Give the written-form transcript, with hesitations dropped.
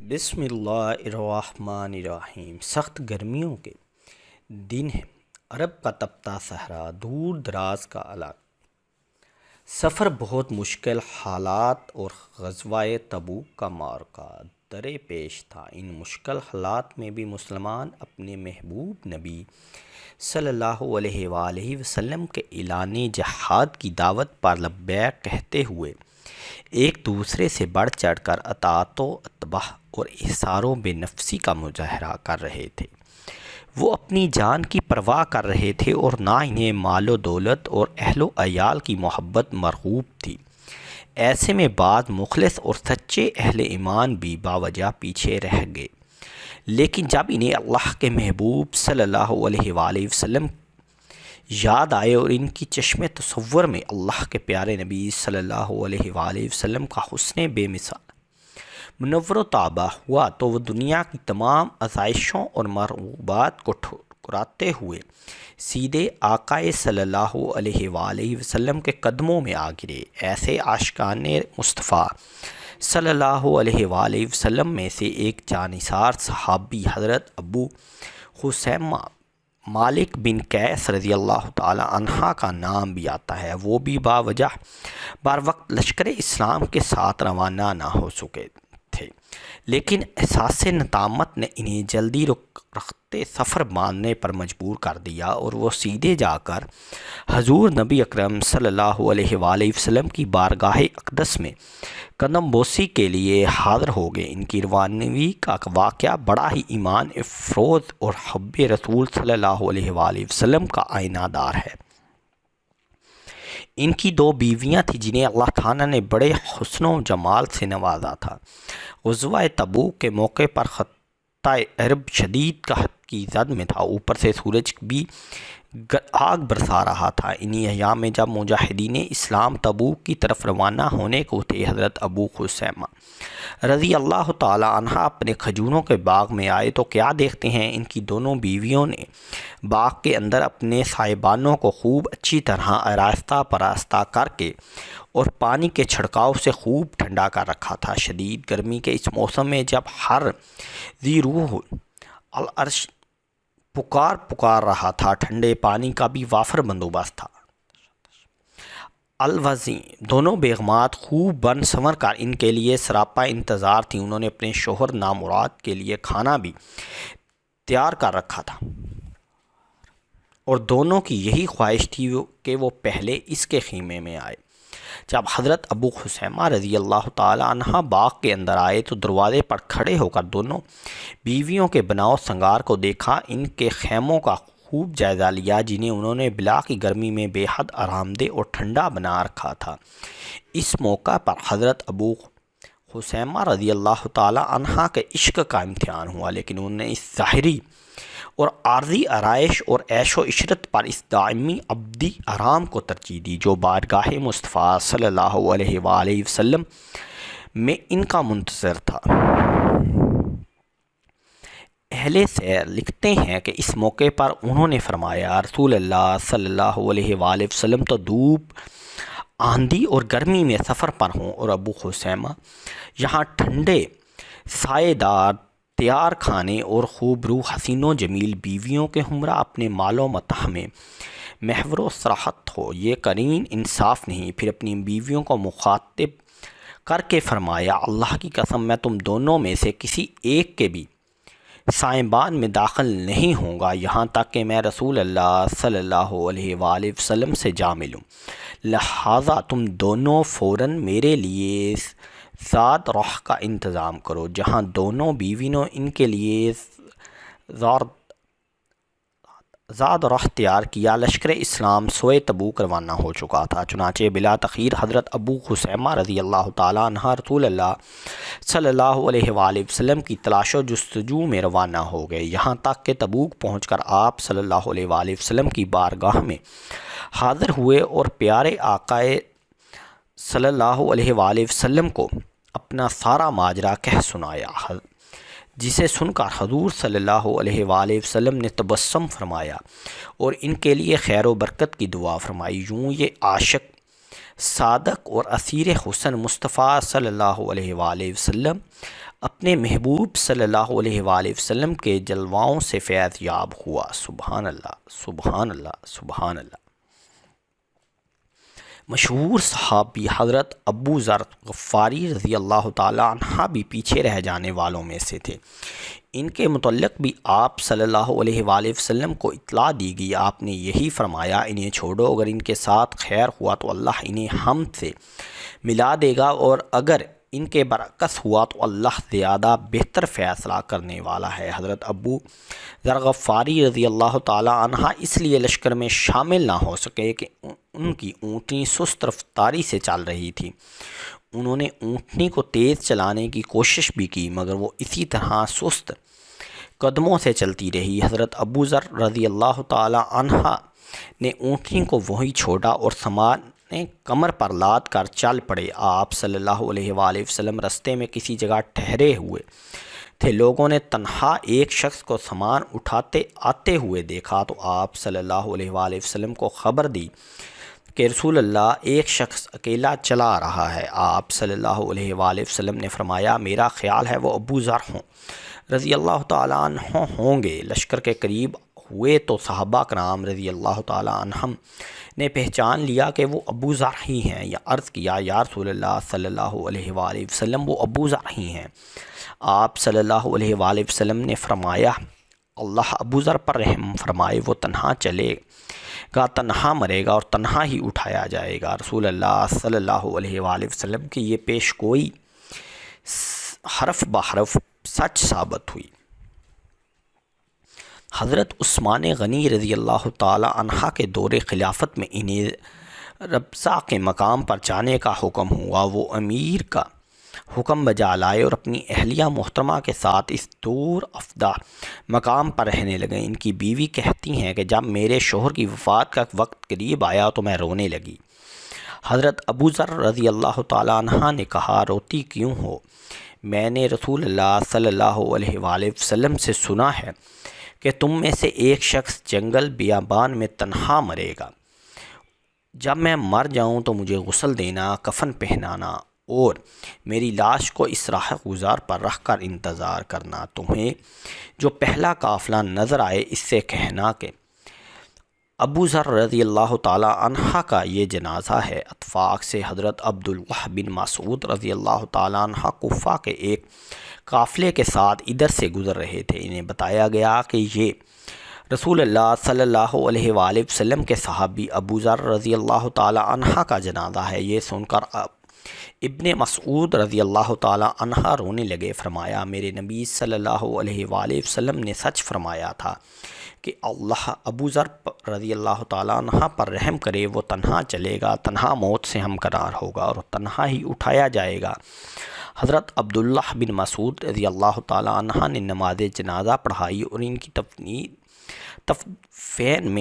بسم اللہ الرحمن الرحیم۔ سخت گرمیوں کے دن ہیں، عرب کا تپتا صحرا، دور دراز کا علاقہ، سفر بہت مشکل حالات اور غزوہ تبوک کا معرکہ درے پیش تھا۔ ان مشکل حالات میں بھی مسلمان اپنے محبوب نبی صلی اللہ علیہ وآلہ وسلم کے اعلان جہاد کی دعوت پر لبیک کہتے ہوئے ایک دوسرے سے بڑھ چڑھ کر اطاعت و اتباع اور احسار و بے نفسی کا مظاہرہ کر رہے تھے۔ وہ اپنی جان کی پرواہ کر رہے تھے اور نہ انہیں مال و دولت اور اہل و عیال کی محبت مرغوب تھی۔ ایسے میں بعض مخلص اور سچے اہل ایمان بھی باوجہ پیچھے رہ گئے، لیکن جب انہیں اللہ کے محبوب صلی اللہ علیہ وآلہ وسلم یاد آئے اور ان کی چشم تصور میں اللہ کے پیارے نبی صلی اللہ علیہ وآلہ وسلم کا حسن بے مثال منور و تابہ ہوا، تو وہ دنیا کی تمام آسائشوں اور مرغوبات کو ٹھکراتے ہوئے سیدھے آقائے صلی اللہ علیہ وآلہ وسلم کے قدموں میں آ گرے۔ ایسے عاشقان مصطفیٰ صلی اللہ علیہ وآلہ وسلم میں سے ایک جانثار صحابی حضرت ابو خثیمہ مالک بن قیس رضی اللہ تعالی عنہ کا نام بھی آتا ہے۔ وہ بھی باوجہ بر وقت لشکر اسلام کے ساتھ روانہ نہ ہو سکے تھے، لیکن احساس ندامت نے انہیں جلدی رختے سفر باندھنے پر مجبور کر دیا اور وہ سیدھے جا کر حضور نبی اکرم صلی اللہ علیہ وآلہ وسلم کی بارگاہ اقدس میں قدم بوسی کے لیے حاضر ہو گئے۔ ان کی روانگی کا واقعہ بڑا ہی ایمان افروز اور حب رسول صلی اللہ علیہ وآلہ وسلم کا آئینہ دار ہے۔ ان کی دو بیویاں تھیں جنہیں اللہ تعالیٰ نے بڑے حسن و جمال سے نوازا تھا۔ غزوہ تبوک کے موقع پر خطہ عرب شدید قحط کی زد میں تھا، اوپر سے سورج بھی آگ برسا رہا تھا۔ انہی ایام میں جب مجاہدین اسلام تبوک کی طرف روانہ ہونے کو تھے، حضرت ابو خثیمہ رضی اللہ تعالی عنہ اپنے کھجوروں کے باغ میں آئے تو کیا دیکھتے ہیں، ان کی دونوں بیویوں نے باغ کے اندر اپنے سائبانوں کو خوب اچھی طرح آراستہ پراستہ کر کے اور پانی کے چھڑکاؤ سے خوب ٹھنڈا کر رکھا تھا۔ شدید گرمی کے اس موسم میں جب ہر ذی روح العرش پکار رہا تھا، ٹھنڈے پانی کا بھی وافر بندوبست تھا۔ الوزیں دونوں بیگمات خوب بن سنور کر ان کے لیے سراپا انتظار تھیں۔ انہوں نے اپنے شوہر نامراد کے لیے کھانا بھی تیار کر رکھا تھا اور دونوں کی یہی خواہش تھی کہ وہ پہلے اس کے خیمے میں آئے۔ جب حضرت ابو خثیمہ رضی اللہ تعالی عنہ باغ کے اندر آئے تو دروازے پر کھڑے ہو کر دونوں بیویوں کے بناؤ سنگار کو دیکھا، ان کے خیموں کا خوب جائزہ لیا جنہیں انہوں نے بلا کی گرمی میں بے حد آرام دہ اور ٹھنڈا بنا رکھا تھا۔ اس موقع پر حضرت ابو خثیمہ رضی اللہ تعالی عنہ کے عشق کا امتحان ہوا، لیکن انہوں نے اس ظاہری اور عارضی آرائش اور عیش و عشرت پر اس دائمی ابدی آرام کو ترجیح دی جو بارگاہ مصطفیٰ صلی اللہ علیہ وآلہ وسلم میں ان کا منتظر تھا۔ اہل سیر لکھتے ہیں کہ اس موقع پر انہوں نے فرمایا، رسول اللہ صلی اللہ علیہ وآلہ وسلم تو دھوپ، آندھی اور گرمی میں سفر پر ہوں اور ابو خثیمہ یہاں ٹھنڈے سائے دار تیار کھانے اور خوب روح حسین و جمیل بیویوں کے ہمراہ اپنے مال و متاع میں محور و سراحت ہو، یہ قرین انصاف نہیں؟ پھر اپنی بیویوں کو مخاطب کر کے فرمایا، اللہ کی قسم میں تم دونوں میں سے کسی ایک کے بھی سائبان میں داخل نہیں ہوں گا یہاں تک کہ میں رسول اللہ صلی اللہ علیہ وآلہ وسلم سے جا ملوں، لہٰذا تم دونوں فوراً میرے لیے ذات رخ کا انتظام کرو۔ جہاں دونوں بیویوں ان کے لیے ذات رخ تیار کیا، لشکر اسلام سوئے تبوک روانہ ہو چکا تھا۔ چنانچہ بلا تاخیر حضرت ابو خثیمہ رضی اللہ تعالی عنہ رسول اللہ صلی اللہ علیہ وآلہ وسلم کی تلاش و جستجو میں روانہ ہو گئے، یہاں تک کہ تبوک پہنچ کر آپ صلی اللہ علیہ وآلہ وسلم کی بارگاہ میں حاضر ہوئے اور پیارے آقائے صلی اللہ علیہ وآلہ وسلم کو اپنا سارا ماجرا کہہ سنایا، جسے سن کر حضور صلی اللہ علیہ وآلہ وسلم نے تبسم فرمایا اور ان کے لیے خیر و برکت کی دعا فرمائی۔ یوں یہ عاشق صادق اور اسیر حسن مصطفیٰ صلی اللہ علیہ وآلہ وسلم اپنے محبوب صلی اللہ علیہ وآلہ وسلم کے جلواؤں سے فیض یاب ہوا۔ سبحان اللہ، سبحان اللہ، سبحان اللہ۔ مشہور صحابی حضرت ابو ذر غفاری رضی اللہ تعالی عنہ بھی پیچھے رہ جانے والوں میں سے تھے۔ ان کے متعلق بھی آپ صلی اللہ علیہ وآلہ وسلم کو اطلاع دی گئی۔ آپ نے یہی فرمایا، انہیں چھوڑو، اگر ان کے ساتھ خیر ہوا تو اللہ انہیں ہم سے ملا دے گا، اور اگر ان کے برعکس ہوا تو اللہ زیادہ بہتر فیصلہ کرنے والا ہے۔ حضرت ابو ذر غفاری رضی اللہ تعالی عنہ اس لیے لشکر میں شامل نہ ہو سکے کہ ان کی اونٹنی سست رفتاری سے چل رہی تھی۔ انہوں نے اونٹنی کو تیز چلانے کی کوشش بھی کی، مگر وہ اسی طرح سست قدموں سے چلتی رہی۔ حضرت ابو ذر رضی اللہ تعالی عنہ نے اونٹنی کو وہیں چھوڑا اور سامان کمر پر لاد کر چل پڑے۔ آپ صلی اللہ علیہ وآلہ وسلم رستے میں کسی جگہ ٹھہرے ہوئے تھے۔ لوگوں نے تنہا ایک شخص کو سامان اٹھاتے آتے ہوئے دیکھا تو آپ صلی اللہ علیہ وآلہ وسلم کو خبر دی کہ رسول اللہ ایک شخص اکیلا چلا رہا ہے۔ آپ صلی اللہ علیہ وآلہ وسلم نے فرمایا، میرا خیال ہے وہ ابو ذر رضی اللہ تعالیٰ عنہ ہوں گے۔ لشکر کے قریب ہوئے تو صحابہ کرام رضی اللہ تعالیٰ عنہم نے پہچان لیا کہ وہ ابو ذر ہی ہیں، یا عرض کیا، یا رسول اللہ صلی اللہ علیہ وآلہ وسلم وہ ابو ذر ہی ہیں۔ آپ صلی اللہ علیہ وآلہ وسلم نے فرمایا، اللہ ابو ذر پر رحم فرمائے، وہ تنہا چلے گا، تنہا مرے گا اور تنہا ہی اٹھایا جائے گا۔ رسول اللہ صلی اللہ علیہ وآلہ وسلم کی یہ پیش گوئی حرف بحرف سچ ثابت ہوئی۔ حضرت عثمان غنی رضی اللہ تعالی عنہ کے دور خلافت میں انہیں ربضہ کے مقام پر جانے کا حکم ہوا۔ وہ امیر کا حکم بجا لائے اور اپنی اہلیہ محترمہ کے ساتھ اس دور افدا مقام پر رہنے لگے۔ ان کی بیوی کہتی ہیں کہ جب میرے شوہر کی وفات کا وقت قریب آیا تو میں رونے لگی۔ حضرت ابو ذر رضی اللہ تعالی عنہ نے کہا، روتی کیوں ہو؟ میں نے رسول اللہ صلی اللہ علیہ وآلہ وسلم سے سنا ہے کہ تم میں سے ایک شخص جنگل بیابان میں تنہا مرے گا۔ جب میں مر جاؤں تو مجھے غسل دینا، کفن پہنانا اور میری لاش کو اس راہ گزار پر رکھ کر انتظار کرنا۔ تمہیں جو پہلا قافلہ نظر آئے اس سے کہنا کہ ابو ذر رضی اللہ تعالیٰ عنہ کا یہ جنازہ ہے۔ اتفاق سے حضرت عبداللہ بن مسعود رضی اللہ تعالیٰ عنہ کوفہ کے ایک قافلے کے ساتھ ادھر سے گزر رہے تھے۔ انہیں بتایا گیا کہ یہ رسول اللہ صلی اللہ علیہ وآلہ وسلم کے صحابی ابو ذر رضی اللہ تعالیٰ عنہ کا جنازہ ہے۔ یہ سن کر ابن مسعود رضی اللہ تعالیٰ عنہ رونے لگے۔ فرمایا، میرے نبی صلی اللہ علیہ وآلہ وسلم نے سچ فرمایا تھا کہ اللہ ابو ذر رضی اللہ تعالیٰ عنہ پر رحم کرے، وہ تنہا چلے گا، تنہا موت سے ہمکنار ہوگا اور تنہا ہی اٹھایا جائے گا۔ حضرت عبداللہ بن مسعود رضی اللہ تعالیٰ عنہ نے نماز جنازہ پڑھائی اور ان کی تفنین میں